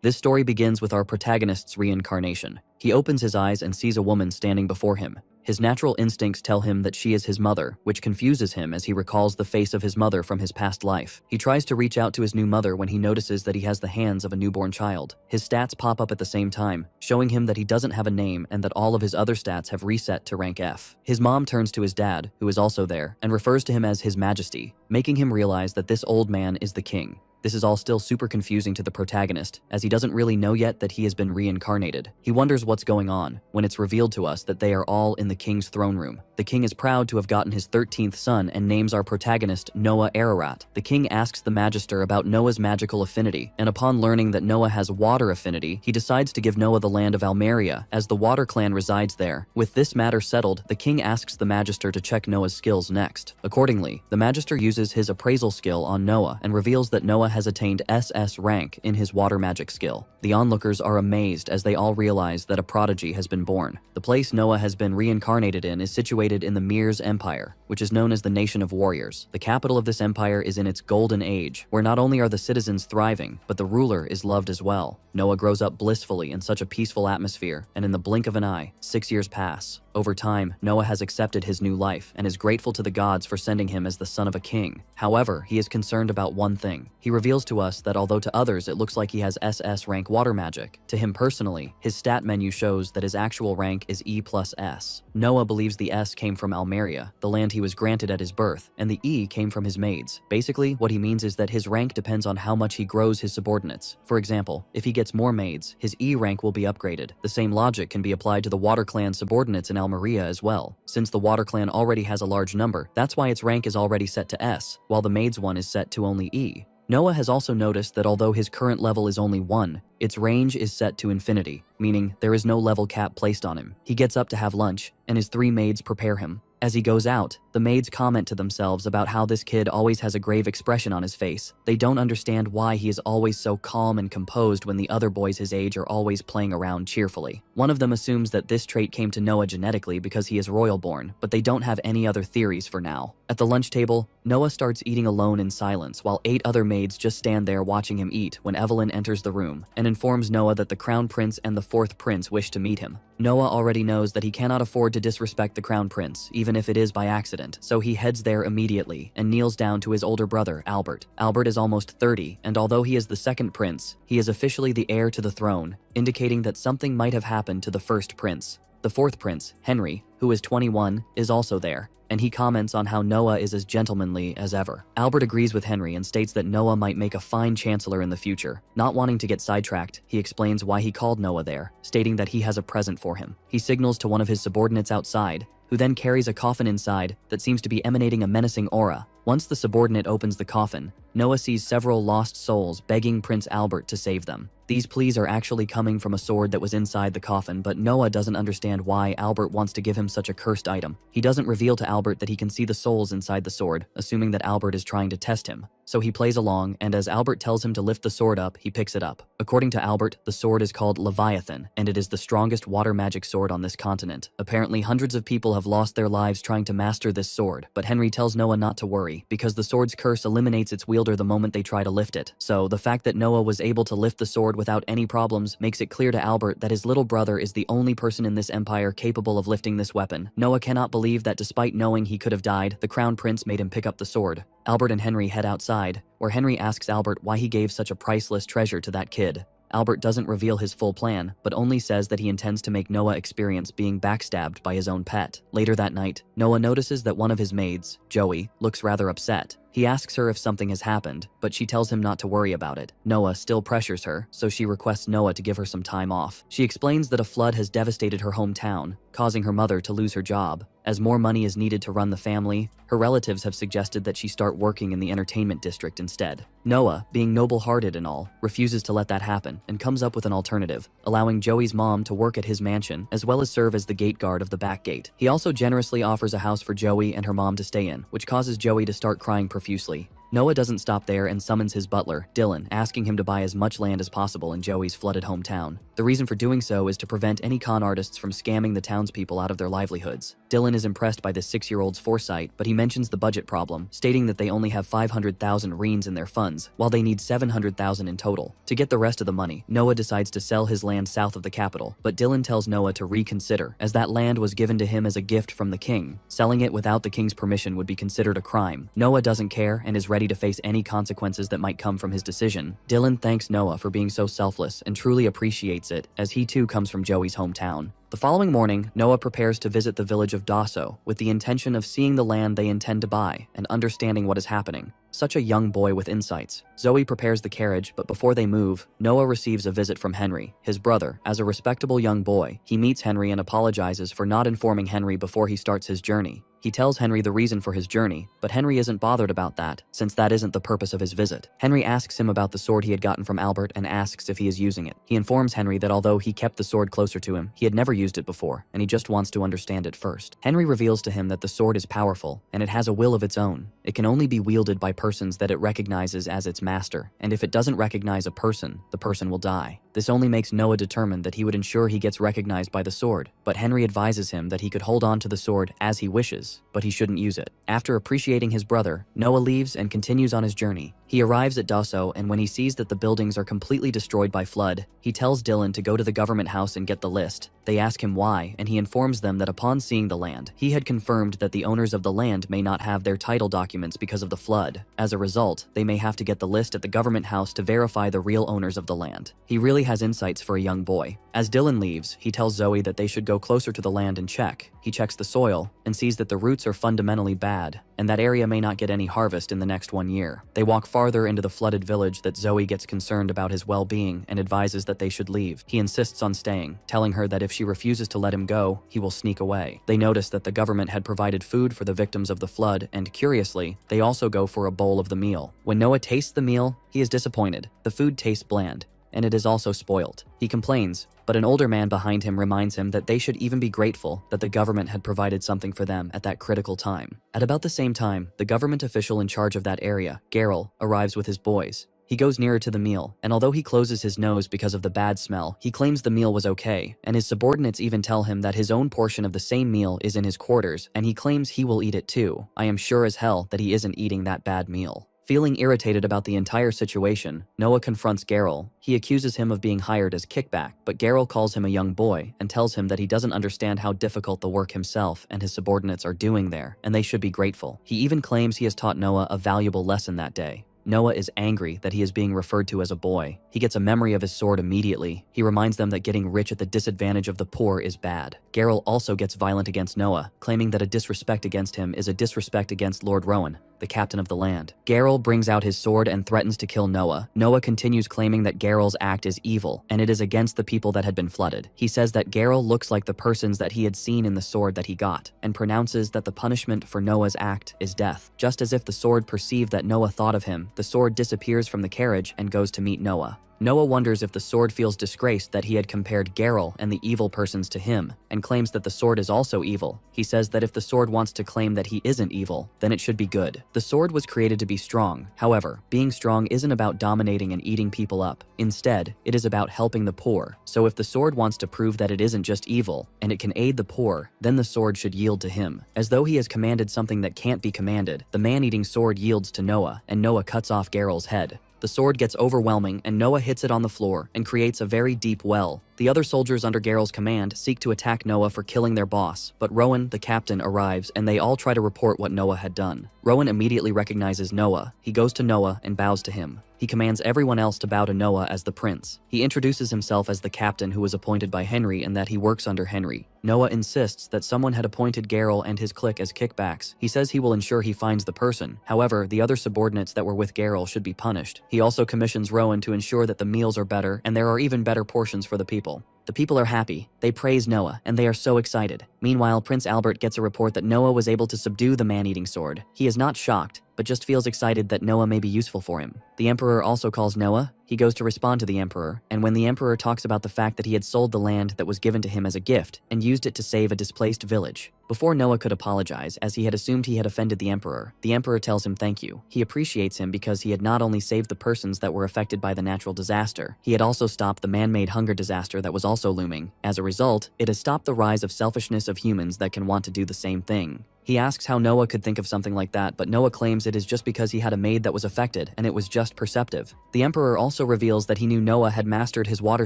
This story begins with our protagonist's reincarnation. He opens his eyes and sees a woman standing before him. His natural instincts tell him that she is his mother, which confuses him as he recalls the face of his mother from his past life. He tries to reach out to his new mother when he notices that he has the hands of a newborn child. His stats pop up at the same time, showing him that he doesn't have a name and that all of his other stats have reset to rank F. His mom turns to his dad, who is also there, and refers to him as His Majesty, making him realize that this old man is the king. This is all still super confusing to the protagonist, as he doesn't really know yet that he has been reincarnated. He wonders what's going on, when it's revealed to us that they are all in the king's throne room. The king is proud to have gotten his 13th son and names our protagonist Noah Ararat. The king asks the Magister about Noah's magical affinity, and upon learning that Noah has water affinity, he decides to give Noah the land of Almeria, as the water clan resides there. With this matter settled, the king asks the Magister to check Noah's skills next. Accordingly, the Magister uses his appraisal skill on Noah and reveals that Noah has attained SS rank in his water magic skill. The onlookers are amazed as they all realize that a prodigy has been born. The place Noah has been reincarnated in is situated in the Mir's Empire, which is known as the Nation of Warriors. The capital of this empire is in its golden age, where not only are the citizens thriving, but the ruler is loved as well. Noah grows up blissfully in such a peaceful atmosphere, and in the blink of an eye, 6 years pass. Over time, Noah has accepted his new life and is grateful to the gods for sending him as the son of a king. However, he is concerned about one thing. He reveals to us that although to others it looks like he has SS rank water magic, to him personally, his stat menu shows that his actual rank is E plus S. Noah believes the S came from Almeria, the land he was granted at his birth, and the E came from his maids. Basically, what he means is that his rank depends on how much he grows his subordinates. For example, if he gets more maids, his E rank will be upgraded. The same logic can be applied to the water clan subordinates in Almeria as well. Since the water clan already has a large number, that's why its rank is already set to S, while the maids one is set to only E. Noah has also noticed that although his current level is only 1, its range is set to infinity, meaning there is no level cap placed on him. He gets up to have lunch, and his 3 maids prepare him. As he goes out, the maids comment to themselves about how this kid always has a grave expression on his face. They don't understand why he is always so calm and composed when the other boys his age are always playing around cheerfully. One of them assumes that this trait came to Noah genetically because he is royal born, but they don't have any other theories for now. At the lunch table, Noah starts eating alone in silence while 8 other maids just stand there watching him eat when Evelyn enters the room and informs Noah that the crown prince and the 4th prince wish to meet him. Noah already knows that he cannot afford to disrespect the crown prince, even if it is by accident, so he heads there immediately and kneels down to his older brother, Albert. Albert is almost 30, and although he is the 2nd prince, he is officially the heir to the throne, indicating that something might have happened to the 1st prince. The 4th prince, Henry, who is 21, is also there, and he comments on how Noah is as gentlemanly as ever. Albert agrees with Henry and states that Noah might make a fine chancellor in the future. Not wanting to get sidetracked, he explains why he called Noah there, stating that he has a present for him. He signals to one of his subordinates outside, who then carries a coffin inside that seems to be emanating a menacing aura. Once the subordinate opens the coffin, Noah sees several lost souls begging Prince Albert to save them. These pleas are actually coming from a sword that was inside the coffin, but Noah doesn't understand why Albert wants to give him such a cursed item. He doesn't reveal to Albert that he can see the souls inside the sword, assuming that Albert is trying to test him. So he plays along, and as Albert tells him to lift the sword up, he picks it up. According to Albert, the sword is called Leviathan, and it is the strongest water magic sword on this continent. Apparently, hundreds of people have lost their lives trying to master this sword, but Henry tells Noah not to worry, because the sword's curse eliminates its wielder the moment they try to lift it. So, the fact that Noah was able to lift the sword without any problems makes it clear to Albert that his little brother is the only person in this empire capable of lifting this weapon. Noah cannot believe that despite knowing he could have died, the crown prince made him pick up the sword. Albert and Henry head outside, where Henry asks Albert why he gave such a priceless treasure to that kid. Albert doesn't reveal his full plan, but only says that he intends to make Noah experience being backstabbed by his own pet. Later that night, Noah notices that one of his maids, Joey, looks rather upset. He asks her if something has happened, but she tells him not to worry about it. Noah still pressures her, so she requests Noah to give her some time off. She explains that a flood has devastated her hometown, causing her mother to lose her job. As more money is needed to run the family, her relatives have suggested that she start working in the entertainment district instead. Noah, being noble-hearted and all, refuses to let that happen and comes up with an alternative, allowing Joey's mom to work at his mansion as well as serve as the gate guard of the back gate. He also generously offers a house for Joey and her mom to stay in, which causes Joey to start crying profusely. Noah doesn't stop there and summons his butler, Dylan, asking him to buy as much land as possible in Joey's flooded hometown. The reason for doing so is to prevent any con artists from scamming the townspeople out of their livelihoods. Dylan is impressed by the 6-year-old's foresight, but he mentions the budget problem, stating that they only have 500,000 reens in their funds, while they need 700,000 in total. To get the rest of the money, Noah decides to sell his land south of the capital, but Dylan tells Noah to reconsider, as that land was given to him as a gift from the king. Selling it without the king's permission would be considered a crime. Noah doesn't care and is ready to face any consequences that might come from his decision. Dylan thanks Noah for being so selfless and truly appreciates it, as he too comes from Joey's hometown. The following morning, Noah prepares to visit the village of Dasso with the intention of seeing the land they intend to buy and understanding what is happening. Such a young boy with insights. Zoe prepares the carriage, but before they move, Noah receives a visit from Henry, his brother. As a respectable young boy, he meets Henry and apologizes for not informing Henry before he starts his journey. He tells Henry the reason for his journey, but Henry isn't bothered about that, since that isn't the purpose of his visit. Henry asks him about the sword he had gotten from Albert and asks if he is using it. He informs Henry that although he kept the sword closer to him, he had never used it before, and he just wants to understand it first. Henry reveals to him that the sword is powerful, and it has a will of its own. It can only be wielded by persons that it recognizes as its master, and if it doesn't recognize a person, the person will die. This only makes Noah determined that he would ensure he gets recognized by the sword, but Henry advises him that he could hold on to the sword as he wishes, but he shouldn't use it. After appreciating his brother, Noah leaves and continues on his journey. He arrives at Dasso, and when he sees that the buildings are completely destroyed by flood, he tells Dylan to go to the government house and get the list. They ask him why, and he informs them that upon seeing the land, he had confirmed that the owners of the land may not have their title documents because of the flood. As a result, they may have to get the list at the government house to verify the real owners of the land. He really has insights for a young boy. As Dylan leaves, he tells Zoe that they should go closer to the land and check. He checks the soil and sees that the roots are fundamentally bad, and that area may not get any harvest in the next 1 year. They walk farther into the flooded village that Zoe gets concerned about his well-being and advises that they should leave. He insists on staying, telling her that if she refuses to let him go, he will sneak away. They notice that the government had provided food for the victims of the flood, and curiously, they also go for a bowl of the meal. When Noah tastes the meal, he is disappointed. The food tastes bland, and it is also spoiled. He complains, but an older man behind him reminds him that they should even be grateful that the government had provided something for them at that critical time. At about the same time, the government official in charge of that area, Garrel, arrives with his boys. He goes nearer to the meal, and although he closes his nose because of the bad smell, he claims the meal was okay, and his subordinates even tell him that his own portion of the same meal is in his quarters, and he claims he will eat it too. I am sure as hell that he isn't eating that bad meal. Feeling irritated about the entire situation, Noah confronts Garrel. He accuses him of being hired as kickback, but Garrel calls him a young boy and tells him that he doesn't understand how difficult the work himself and his subordinates are doing there, and they should be grateful. He even claims he has taught Noah a valuable lesson that day. Noah is angry that he is being referred to as a boy. He gets a memory of his sword immediately. He reminds them that getting rich at the disadvantage of the poor is bad. Garrel also gets violent against Noah, claiming that a disrespect against him is a disrespect against Lord Rowan, the captain of the land. Garrel brings out his sword and threatens to kill Noah. Noah continues claiming that Garrel's act is evil, and it is against the people that had been flooded. He says that Garrel looks like the persons that he had seen in the sword that he got, and pronounces that the punishment for Noah's act is death. Just as if the sword perceived that Noah thought of him, the sword disappears from the carriage and goes to meet Noah. Noah wonders if the sword feels disgraced that he had compared Garrel and the evil persons to him, and claims that the sword is also evil. He says that if the sword wants to claim that he isn't evil, then it should be good. The sword was created to be strong. However, being strong isn't about dominating and eating people up. Instead, it is about helping the poor. So if the sword wants to prove that it isn't just evil, and it can aid the poor, then the sword should yield to him. As though he has commanded something that can't be commanded, the man-eating sword yields to Noah, and Noah cuts off Garrel's head. The sword gets overwhelming, and Noah hits it on the floor and creates a very deep well. The other soldiers under Garrel's command seek to attack Noah for killing their boss, but Rowan, the captain, arrives and they all try to report what Noah had done. Rowan immediately recognizes Noah. He goes to Noah and bows to him. He commands everyone else to bow to Noah as the prince. He introduces himself as the captain who was appointed by Henry and that he works under Henry. Noah insists that someone had appointed Garrel and his clique as kickbacks. He says he will ensure he finds the person. However, the other subordinates that were with Garrel should be punished. He also commissions Rowan to ensure that the meals are better and there are even better portions for the people. The people are happy. They praise Noah, and they are so excited. Meanwhile, Prince Albert gets a report that Noah was able to subdue the man-eating sword. He is not shocked. but just feels excited that Noah may be useful for him. The Emperor also calls Noah. He goes to respond to the Emperor, and when the Emperor talks about the fact that he had sold the land that was given to him as a gift and used it to save a displaced village. Before Noah could apologize, as he had assumed he had offended the Emperor tells him thank you. He appreciates him because he had not only saved the persons that were affected by the natural disaster, he had also stopped the man-made hunger disaster that was also looming. As a result, it has stopped the rise of selfishness of humans that can want to do the same thing. He asks how Noah could think of something like that, but Noah claims it is just because he had a maid that was affected, and it was just perceptive. The Emperor also reveals that he knew Noah had mastered his water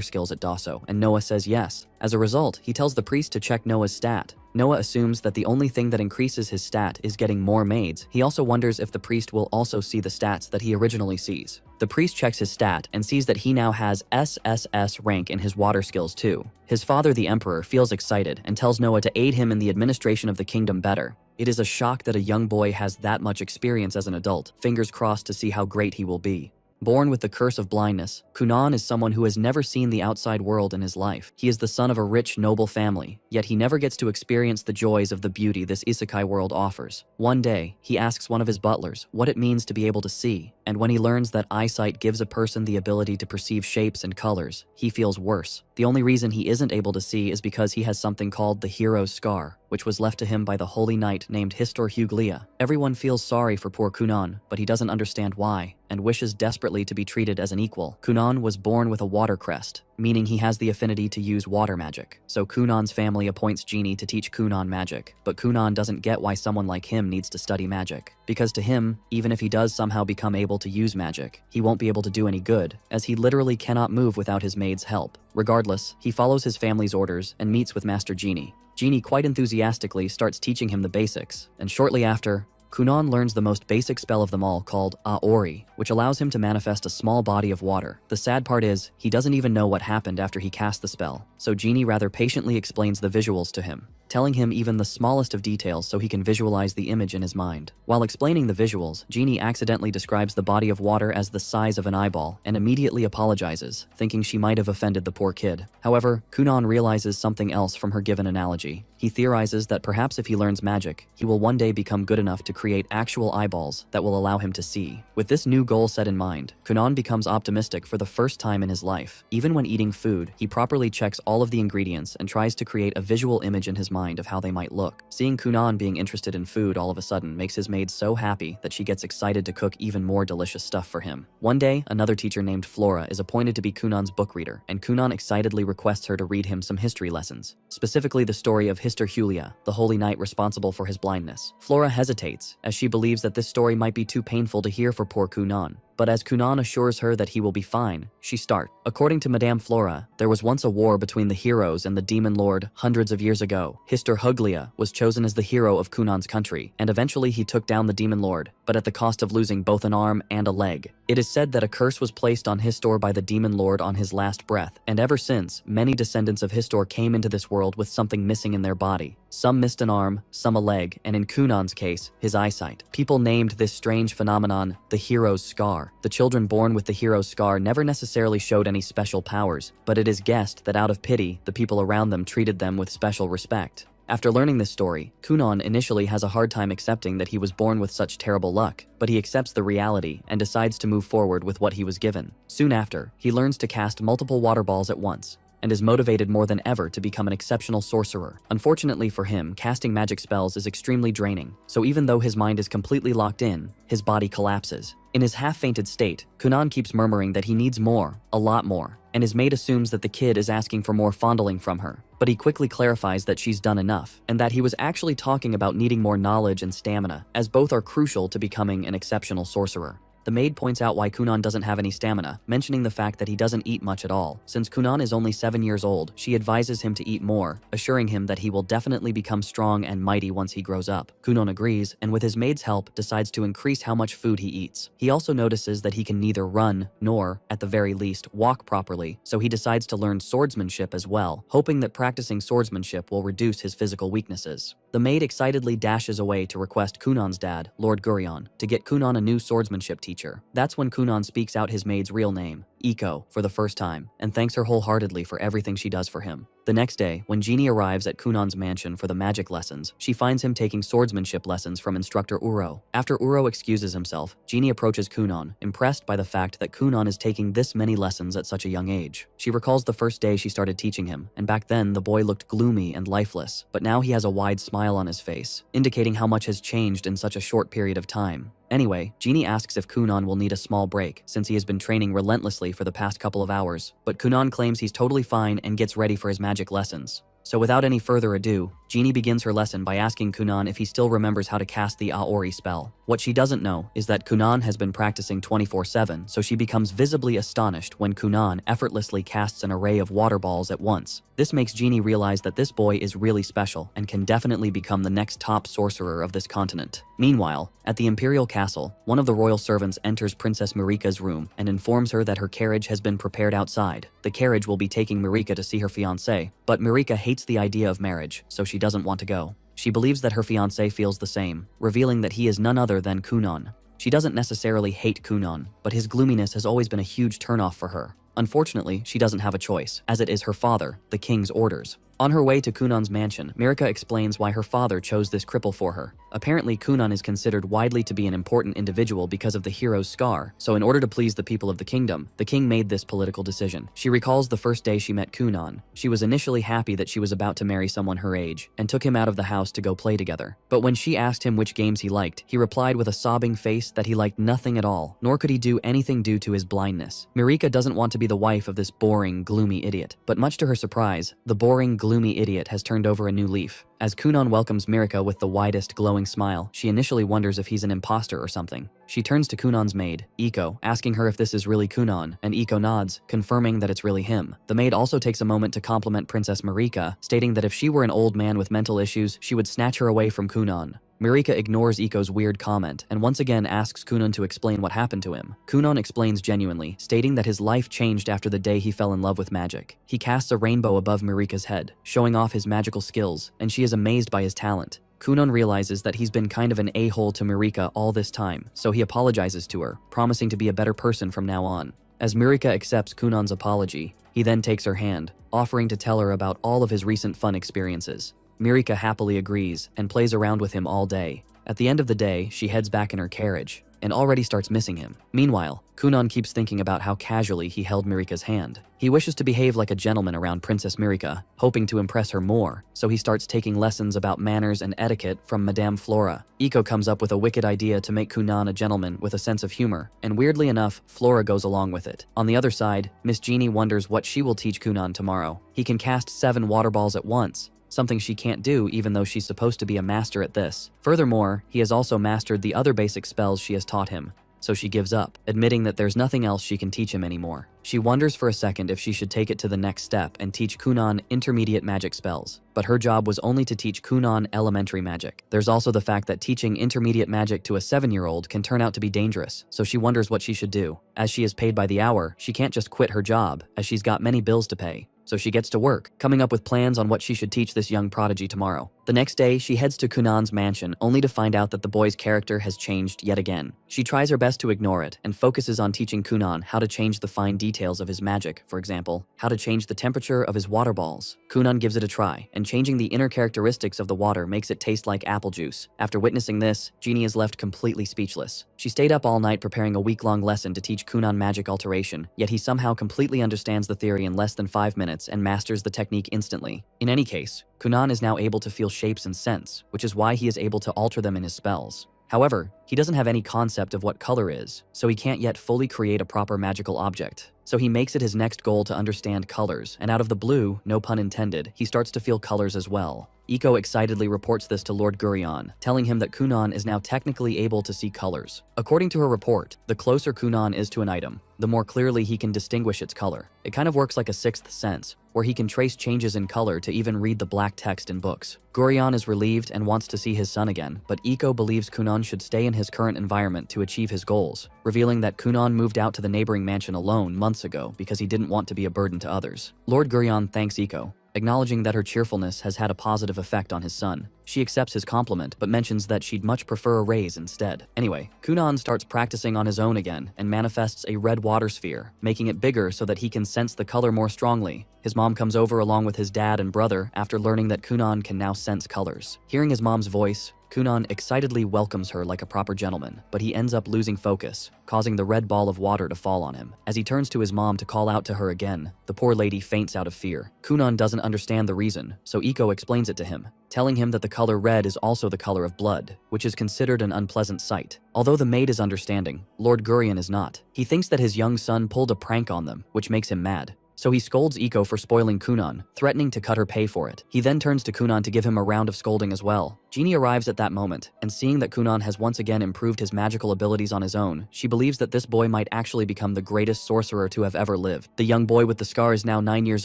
skills at Dasso, and Noah says yes. As a result, he tells the priest to check Noah's stat. Noah assumes that the only thing that increases his stat is getting more maids. He also wonders if the priest will also see the stats that he originally sees. The priest checks his stat and sees that he now has SSS rank in his water skills too. His father, the Emperor, feels excited and tells Noah to aid him in the administration of the kingdom better. It is a shock that a young boy has that much experience as an adult. Fingers crossed to see how great he will be. Born with the curse of blindness, Kunan is someone who has never seen the outside world in his life. He is the son of a rich, noble family, yet he never gets to experience the joys of the beauty this isekai world offers. One day, he asks one of his butlers what it means to be able to see, and when he learns that eyesight gives a person the ability to perceive shapes and colors, he feels worse. The only reason he isn't able to see is because he has something called the hero's scar, which was left to him by the holy knight named Histor Huglia. Everyone feels sorry for poor Kunan, but he doesn't understand why, and wishes desperately to be treated as an equal. Kunan was born with a water crest, meaning he has the affinity to use water magic. So Kunan's family appoints Genie to teach Kunan magic, but Kunan doesn't get why someone like him needs to study magic. Because to him, even if he does somehow become able to use magic, he won't be able to do any good, as he literally cannot move without his maid's help. Regardless, he follows his family's orders and meets with Master Genie. Genie quite enthusiastically starts teaching him the basics, and shortly after, Kunan learns the most basic spell of them all called Aori, which allows him to manifest a small body of water. The sad part is, he doesn't even know what happened after he cast the spell, so Genie rather patiently explains the visuals to him, telling him even the smallest of details so he can visualize the image in his mind. While explaining the visuals, Genie accidentally describes the body of water as the size of an eyeball and immediately apologizes, thinking she might have offended the poor kid. However, Kunan realizes something else from her given analogy. He theorizes that perhaps if he learns magic, he will one day become good enough to create actual eyeballs that will allow him to see. With this new goal set in mind, Kunan becomes optimistic for the first time in his life. Even when eating food, he properly checks all of the ingredients and tries to create a visual image in his mind of how they might look. Seeing Kunan being interested in food all of a sudden makes his maid so happy that she gets excited to cook even more delicious stuff for him. One day, another teacher named Flora is appointed to be Kunan's book reader, and Kunan excitedly requests her to read him some history lessons, specifically the story of Histor Huglia, the holy knight responsible for his blindness. Flora hesitates, as she believes that this story might be too painful to hear for poor Kunan. But as Kunan assures her that he will be fine, she starts. According to Madame Flora, there was once a war between the heroes and the demon lord hundreds of years ago. Histor Huglia was chosen as the hero of Kunan's country, and eventually he took down the demon lord, but at the cost of losing both an arm and a leg. It is said that a curse was placed on Histor by the demon lord on his last breath, and ever since, many descendants of Histor came into this world with something missing in their body. Some missed an arm, some a leg, and in Kunan's case, his eyesight. People named this strange phenomenon the hero's scar. The children born with the hero's scar never necessarily showed any special powers, but it is guessed that out of pity, the people around them treated them with special respect. After learning this story, Kunan initially has a hard time accepting that he was born with such terrible luck, but he accepts the reality and decides to move forward with what he was given. Soon after, he learns to cast multiple water balls at once, and is motivated more than ever to become an exceptional sorcerer. Unfortunately for him, casting magic spells is extremely draining, so even though his mind is completely locked in, his body collapses. In his half-fainted state, Kunan keeps murmuring that he needs more, a lot more, and his maid assumes that the kid is asking for more fondling from her. But he quickly clarifies that she's done enough, and that he was actually talking about needing more knowledge and stamina, as both are crucial to becoming an exceptional sorcerer. The maid points out why Kunan doesn't have any stamina, mentioning the fact that he doesn't eat much at all. Since Kunan is only 7 years old, she advises him to eat more, assuring him that he will definitely become strong and mighty once he grows up. Kunan agrees, and with his maid's help, decides to increase how much food he eats. He also notices that he can neither run, nor, at the very least, walk properly, so he decides to learn swordsmanship as well, hoping that practicing swordsmanship will reduce his physical weaknesses. The maid excitedly dashes away to request Kunan's dad, Lord Gurion, to get Kunan a new swordsmanship teacher. teacher. That's when Kunan speaks out his maid's real name, Iko, for the first time, and thanks her wholeheartedly for everything she does for him. The next day, when Genie arrives at Kunan's mansion for the magic lessons, she finds him taking swordsmanship lessons from instructor Uro. After Uro excuses himself, Genie approaches Kunan, impressed by the fact that Kunan is taking this many lessons at such a young age. She recalls the first day she started teaching him, and back then the boy looked gloomy and lifeless, but now he has a wide smile on his face, indicating how much has changed in such a short period of time. Anyway, Genie asks if Kunan will need a small break since he has been training relentlessly for the past couple of hours, but Kunan claims he's totally fine and gets ready for his magic lessons. So without any further ado, Genie begins her lesson by asking Kunan if he still remembers how to cast the Aori spell. What she doesn't know is that Kunan has been practicing 24/7, so she becomes visibly astonished when Kunan effortlessly casts an array of water balls at once. This makes Genie realize that this boy is really special and can definitely become the next top sorcerer of this continent. Meanwhile, at the Imperial Castle, one of the royal servants enters Princess Marika's room and informs her that her carriage has been prepared outside. The carriage will be taking Marika to see her fiancé, but Marika hates the idea of marriage, so she doesn't want to go. She believes that her fiancé feels the same, revealing that he is none other than Kunan. She doesn't necessarily hate Kunan, but his gloominess has always been a huge turnoff for her. Unfortunately, she doesn't have a choice, as it is her father, the king's orders. On her way to Kunan's mansion, Marika explains why her father chose this cripple for her. Apparently, Kunan is considered widely to be an important individual because of the hero's scar, so in order to please the people of the kingdom, the king made this political decision. She recalls the first day she met Kunan. She was initially happy that she was about to marry someone her age, and took him out of the house to go play together. But when she asked him which games he liked, he replied with a sobbing face that he liked nothing at all, nor could he do anything due to his blindness. Marika doesn't want to be the wife of this boring, gloomy idiot, but much to her surprise, the boring, gloomy idiot has turned over a new leaf. As Kunan welcomes Marika with the widest glowing smile, she initially wonders if he's an imposter or something. She turns to Kunan's maid, Iko, asking her if this is really Kunan, and Iko nods, confirming that it's really him. The maid also takes a moment to compliment Princess Marika, stating that if she were an old man with mental issues, she would snatch her away from Kunan. Marika ignores Iko's weird comment and once again asks Kunan to explain what happened to him. Kunan explains genuinely, stating that his life changed after the day he fell in love with magic. He casts a rainbow above Marika's head, showing off his magical skills, and she is amazed by his talent. Kunan realizes that he's been kind of an a-hole to Marika all this time, so he apologizes to her, promising to be a better person from now on. As Marika accepts Kunan's apology, he then takes her hand, offering to tell her about all of his recent fun experiences. Marika happily agrees and plays around with him all day. At the end of the day, she heads back in her carriage and already starts missing him. Meanwhile, Kunan keeps thinking about how casually he held Marika's hand. He wishes to behave like a gentleman around Princess Marika, hoping to impress her more, so he starts taking lessons about manners and etiquette from Madame Flora. Iko comes up with a wicked idea to make Kunan a gentleman with a sense of humor, and weirdly enough, Flora goes along with it. On the other side, Miss Genie wonders what she will teach Kunan tomorrow. He can cast 7 water balls at once, something she can't do even though she's supposed to be a master at this. Furthermore, he has also mastered the other basic spells she has taught him, so she gives up, admitting that there's nothing else she can teach him anymore. She wonders for a second if she should take it to the next step and teach Kunan intermediate magic spells, but her job was only to teach Kunan elementary magic. There's also the fact that teaching intermediate magic to a 7-year-old can turn out to be dangerous, so she wonders what she should do. As she is paid by the hour, she can't just quit her job, as she's got many bills to pay. So she gets to work, coming up with plans on what she should teach this young prodigy tomorrow. The next day, she heads to Kunan's mansion, only to find out that the boy's character has changed yet again. She tries her best to ignore it, and focuses on teaching Kunan how to change the fine details of his magic, for example, how to change the temperature of his water balls. Kunan gives it a try, and changing the inner characteristics of the water makes it taste like apple juice. After witnessing this, Genie is left completely speechless. She stayed up all night preparing a week-long lesson to teach Kunan magic alteration, yet he somehow completely understands the theory in less than 5 minutes and masters the technique instantly. In any case, Kunan is now able to feel shapes and scents, which is why he is able to alter them in his spells. However, he doesn't have any concept of what color is, so he can't yet fully create a proper magical object. So he makes it his next goal to understand colors, and out of the blue, no pun intended, he starts to feel colors as well. Iko excitedly reports this to Lord Gurion, telling him that Kunan is now technically able to see colors. According to her report, the closer Kunan is to an item, the more clearly he can distinguish its color. It kind of works like a sixth sense, where he can trace changes in color to even read the black text in books. Gurion is relieved and wants to see his son again, but Iko believes Kunan should stay in his current environment to achieve his goals, revealing that Kunan moved out to the neighboring mansion alone months ago because he didn't want to be a burden to others. Lord Gurion thanks Iko, acknowledging that her cheerfulness has had a positive effect on his son. She accepts his compliment, but mentions that she'd much prefer a raise instead. Anyway, Kunan starts practicing on his own again and manifests a red water sphere, making it bigger so that he can sense the color more strongly. His mom comes over along with his dad and brother after learning that Kunan can now sense colors. Hearing his mom's voice, Kunan excitedly welcomes her like a proper gentleman, but he ends up losing focus, causing the red ball of water to fall on him. As he turns to his mom to call out to her again, the poor lady faints out of fear. Kunan doesn't understand the reason, so Iko explains it to him, telling him that the color red is also the color of blood, which is considered an unpleasant sight. Although the maid is understanding, Lord Gurion is not. He thinks that his young son pulled a prank on them, which makes him mad. So he scolds Iko for spoiling Kunan, threatening to cut her pay for it. He then turns to Kunan to give him a round of scolding as well. Jeannie arrives at that moment, and seeing that Kunan has once again improved his magical abilities on his own, she believes that this boy might actually become the greatest sorcerer to have ever lived. The young boy with the scar is now 9 years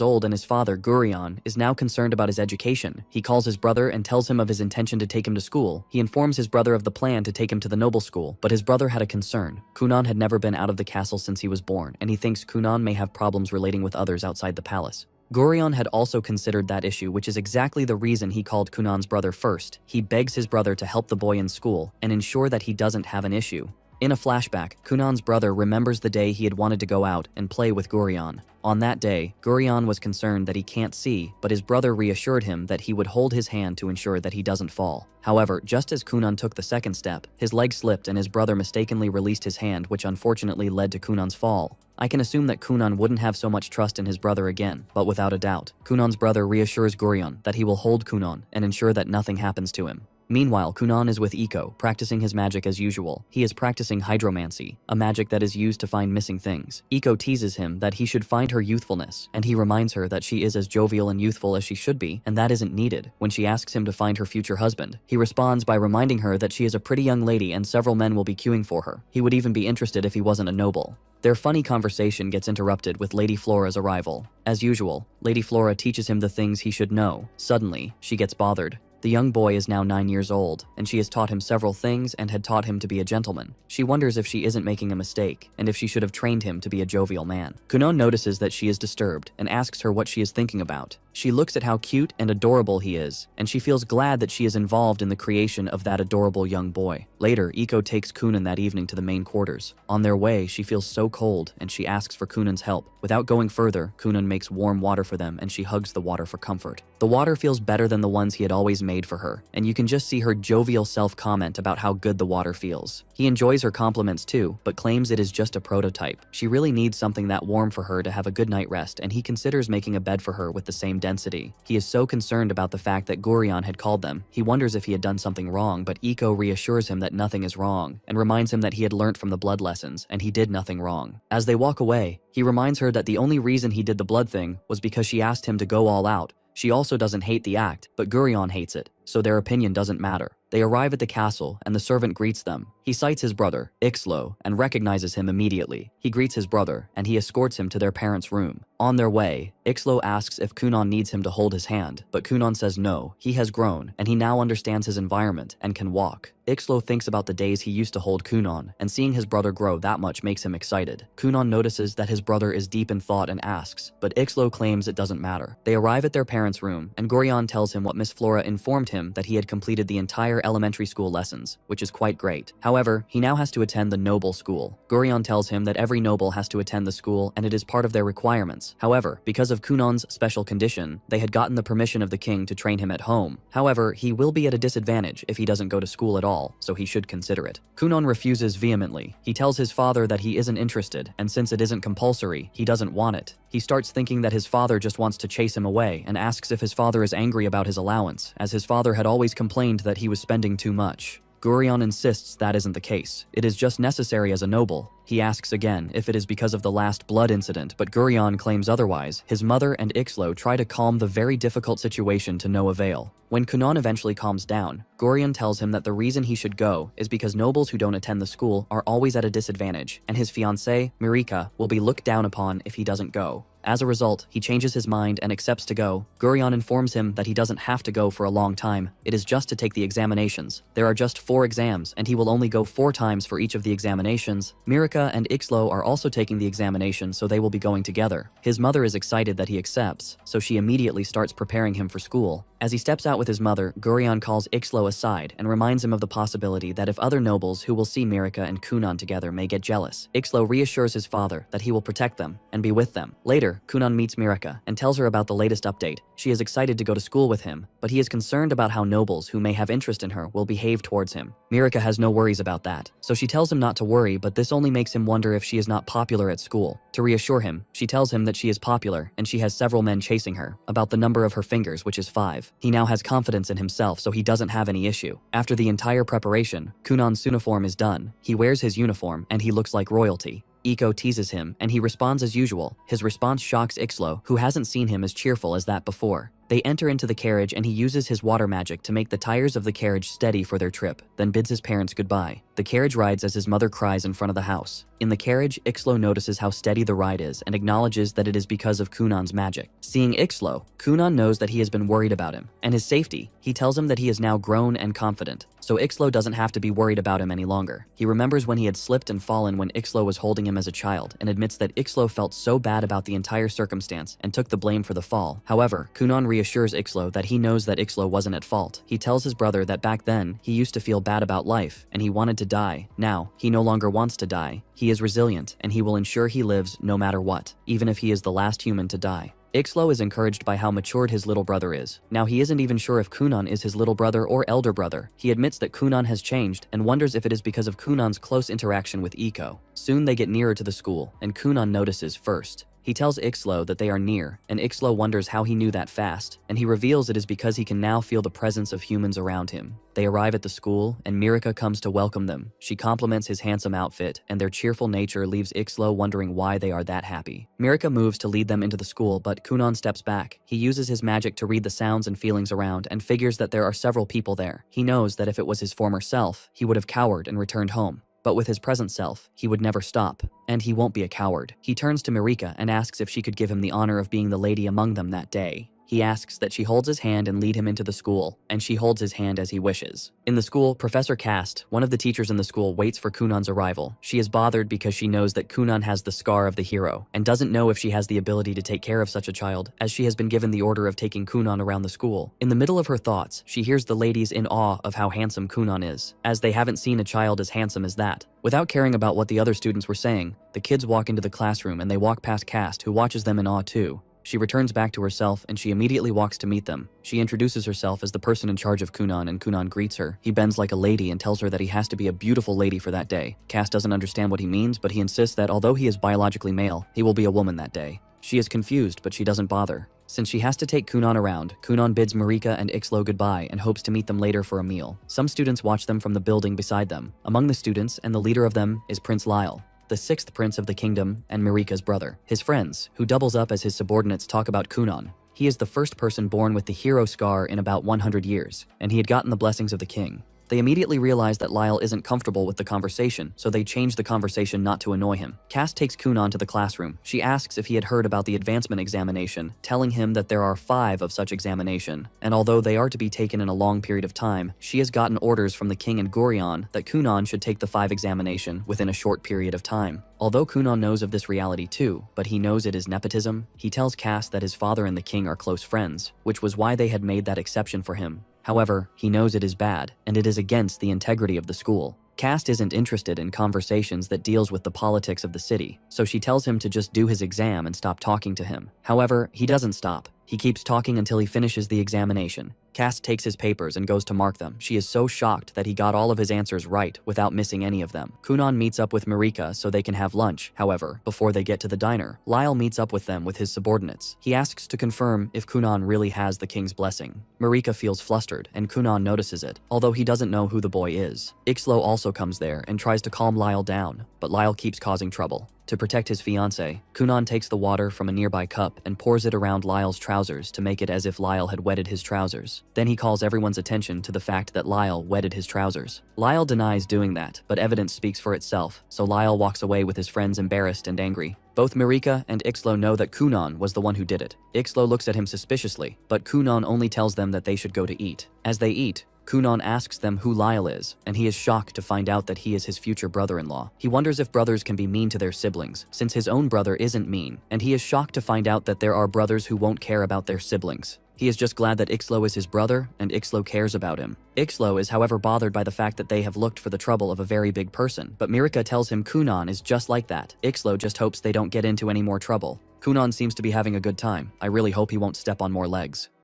old, and his father, Gurion, is now concerned about his education. He calls his brother and tells him of his intention to take him to school. He informs his brother of the plan to take him to the noble school, but his brother had a concern. Kunan had never been out of the castle since he was born, and he thinks Kunan may have problems relating with others outside the palace. Gurion had also considered that issue, which is exactly the reason he called Kunan's brother first. He begs his brother to help the boy in school and ensure that he doesn't have an issue. In a flashback, Kunan's brother remembers the day he had wanted to go out and play with Gurion. On that day, Gurion was concerned that he can't see, but his brother reassured him that he would hold his hand to ensure that he doesn't fall. However, just as Kunan took the second step, his leg slipped and his brother mistakenly released his hand, which unfortunately led to Kunan's fall. I can assume that Kunan wouldn't have so much trust in his brother again, but without a doubt, Kunan's brother reassures Gurion that he will hold Kunan and ensure that nothing happens to him. Meanwhile, Kunan is with Iko, practicing his magic as usual. He is practicing hydromancy, a magic that is used to find missing things. Iko teases him that he should find her youthfulness, and he reminds her that she is as jovial and youthful as she should be, and that isn't needed. When she asks him to find her future husband, he responds by reminding her that she is a pretty young lady and several men will be queuing for her. He would even be interested if he wasn't a noble. Their funny conversation gets interrupted with Lady Flora's arrival. As usual, Lady Flora teaches him the things he should know. Suddenly, she gets bothered. The young boy is now 9 years old, and she has taught him several things and had taught him to be a gentleman. She wonders if she isn't making a mistake, and if she should have trained him to be a jovial man. Kunan notices that she is disturbed, and asks her what she is thinking about. She looks at how cute and adorable he is, and she feels glad that she is involved in the creation of that adorable young boy. Later, Iko takes Kunan that evening to the main quarters. On their way, she feels so cold, and she asks for Kunan's help. Without going further, Kunan makes warm water for them, and she hugs the water for comfort. The water feels better than the ones he had always made for her, and you can just see her jovial self comment about how good the water feels. He enjoys her compliments too, but claims it is just a prototype. She really needs something that warm for her to have a good night rest, and he considers making a bed for her with the same density. He is so concerned about the fact that Gurion had called them. He wonders if he had done something wrong, but Iko reassures him that nothing is wrong, and reminds him that he had learnt from the blood lessons, and he did nothing wrong. As they walk away, he reminds her that the only reason he did the blood thing was because she asked him to go all out. She also doesn't hate the act, but Gurion hates it, so their opinion doesn't matter. They arrive at the castle, and the servant greets them. He sights his brother, Ixlo, and recognizes him immediately. He greets his brother, and he escorts him to their parents' room. On their way, Ixlo asks if Kunan needs him to hold his hand, but Kunan says no, he has grown, and he now understands his environment and can walk. Ixlo thinks about the days he used to hold Kunan, and seeing his brother grow that much makes him excited. Kunan notices that his brother is deep in thought and asks, but Ixlo claims it doesn't matter. They arrive at their parents' room, and Gurion tells him what Miss Flora informed him that he had completed the entire elementary school lessons, which is quite great. However, he now has to attend the noble school. Gurion tells him that every noble has to attend the school and it is part of their requirements. However, because of Kunan's special condition, they had gotten the permission of the king to train him at home. However, he will be at a disadvantage if he doesn't go to school at all, so he should consider it. Kunan refuses vehemently. He tells his father that he isn't interested, and since it isn't compulsory, he doesn't want it. He starts thinking that his father just wants to chase him away and asks if his father is angry about his allowance, as his father had always complained that he was spending too much. Gurion insists that isn't the case. It is just necessary as a noble. He asks again if it is because of the last blood incident, but Gurion claims otherwise. His mother and Ixlo try to calm the very difficult situation to no avail. When Kunan eventually calms down, Gurion tells him that the reason he should go is because nobles who don't attend the school are always at a disadvantage, and his fiancée, Mirika, will be looked down upon if he doesn't go. As a result, he changes his mind and accepts to go. Gurion informs him that he doesn't have to go for a long time. It is just to take the examinations. There are just 4 exams, and he will only go 4 times for each of the examinations. Mirika and Ixlo are also taking the examination, so they will be going together. His mother is excited that he accepts, so she immediately starts preparing him for school. As he steps out with his mother, Gurion calls Ixlo aside and reminds him of the possibility that if other nobles who will see Mirika and Kunan together may get jealous. Ixlo reassures his father that he will protect them and be with them. Later, Kunan meets Mirika and tells her about the latest update. She is excited to go to school with him, but he is concerned about how nobles who may have interest in her will behave towards him. Mirika has no worries about that, so she tells him not to worry, but this only makes him wonder if she is not popular at school. To reassure him, she tells him that she is popular and she has several men chasing her, about the number of her fingers, which is 5. He now has confidence in himself, so he doesn't have any issue. After the entire preparation, Kunan's uniform is done. He wears his uniform and he looks like royalty. Iko teases him and he responds as usual. His response shocks Ixlo, who hasn't seen him as cheerful as that before. They enter into the carriage and he uses his water magic to make the tires of the carriage steady for their trip, then bids his parents goodbye. The carriage rides as his mother cries in front of the house. In the carriage, Ixlo notices how steady the ride is and acknowledges that it is because of Kunan's magic. Seeing Ixlo, Kunan knows that he has been worried about him and his safety. He tells him that he is now grown and confident, so Ixlo doesn't have to be worried about him any longer. He remembers when he had slipped and fallen when Ixlo was holding him as a child and admits that Ixlo felt so bad about the entire circumstance and took the blame for the fall. However, Kunan reassures Ixlo that he knows that Ixlo wasn't at fault. He tells his brother that back then, he used to feel bad about life and he wanted to die. Now, he no longer wants to die. He is resilient and he will ensure he lives no matter what, even if he is the last human to die. Ixlo is encouraged by how matured his little brother is. Now he isn't even sure if Kunan is his little brother or elder brother. He admits that Kunan has changed and wonders if it is because of Kunan's close interaction with Iko. Soon they get nearer to the school and Kunan notices first. He tells Ixlo that they are near, and Ixlo wonders how he knew that fast, and he reveals it is because he can now feel the presence of humans around him. They arrive at the school, and Mirika comes to welcome them. She compliments his handsome outfit, and their cheerful nature leaves Ixlo wondering why they are that happy. Mirika moves to lead them into the school, but Kunan steps back. He uses his magic to read the sounds and feelings around, and figures that there are several people there. He knows that if it was his former self, he would have cowered and returned home. But with his present self, he would never stop, and he won't be a coward. He turns to Mirika and asks if she could give him the honor of being the lady among them that day. He asks that she holds his hand and lead him into the school, and she holds his hand as he wishes. In the school, Professor Cast, one of the teachers in the school, waits for Kunan's arrival. She is bothered because she knows that Kunan has the scar of the hero, and doesn't know if she has the ability to take care of such a child, as she has been given the order of taking Kunan around the school. In the middle of her thoughts, she hears the ladies in awe of how handsome Kunan is, as they haven't seen a child as handsome as that. Without caring about what the other students were saying, the kids walk into the classroom and they walk past Cast, who watches them in awe too. She returns back to herself and she immediately walks to meet them. She introduces herself as the person in charge of Kunan and Kunan greets her. He bends like a lady and tells her that he has to be a beautiful lady for that day. Cass doesn't understand what he means, but he insists that although he is biologically male, he will be a woman that day. She is confused, but she doesn't bother. Since she has to take Kunan around, Kunan bids Mirika and Ixlo goodbye and hopes to meet them later for a meal. Some students watch them from the building beside them. Among the students, and the leader of them, is Prince Lyle, the 6th prince of the kingdom and Mirika's brother. His friends, who doubles up as his subordinates, talk about Kunan. He is the first person born with the hero scar in about 100 years, and he had gotten the blessings of the king. They immediately realize that Lyle isn't comfortable with the conversation, so they change the conversation not to annoy him. Cass takes Kunan to the classroom. She asks if he had heard about the advancement examination, telling him that there are 5 of such examination, and although they are to be taken in a long period of time, she has gotten orders from the king and Gurion that Kunan should take the 5 examination within a short period of time. Although Kunan knows of this reality too, but he knows it is nepotism, he tells Cass that his father and the king are close friends, which was why they had made that exception for him. However, he knows it is bad, and it is against the integrity of the school. Cast isn't interested in conversations that deals with the politics of the city, so she tells him to just do his exam and stop talking to him. However, he doesn't stop. He keeps talking until he finishes the examination. Cast takes his papers and goes to mark them. She is so shocked that he got all of his answers right without missing any of them. Kunan meets up with Mirika so they can have lunch. However, before they get to the diner, Lyle meets up with them with his subordinates. He asks to confirm if Kunan really has the king's blessing. Mirika feels flustered and Kunan notices it, although he doesn't know who the boy is. Ixlo also comes there and tries to calm Lyle down, but Lyle keeps causing trouble. To protect his fiancée, Kunan takes the water from a nearby cup and pours it around Lyle's trousers to make it as if Lyle had wetted his trousers. Then he calls everyone's attention to the fact that Lyle wetted his trousers. Lyle denies doing that, but evidence speaks for itself, so Lyle walks away with his friends embarrassed and angry. Both Marika and Ixlo know that Kunan was the one who did it. Ixlo looks at him suspiciously, but Kunan only tells them that they should go to eat. As they eat, Kunan asks them who Lyle is, and he is shocked to find out that he is his future brother-in-law. He wonders if brothers can be mean to their siblings, since his own brother isn't mean, and he is shocked to find out that there are brothers who won't care about their siblings. He is just glad that Ixlo is his brother, and Ixlo cares about him. Ixlo is however bothered by the fact that they have looked for the trouble of a very big person, but Marika tells him Kunan is just like that. Ixlo just hopes they don't get into any more trouble. Kunan seems to be having a good time. I really hope he won't step on more legs.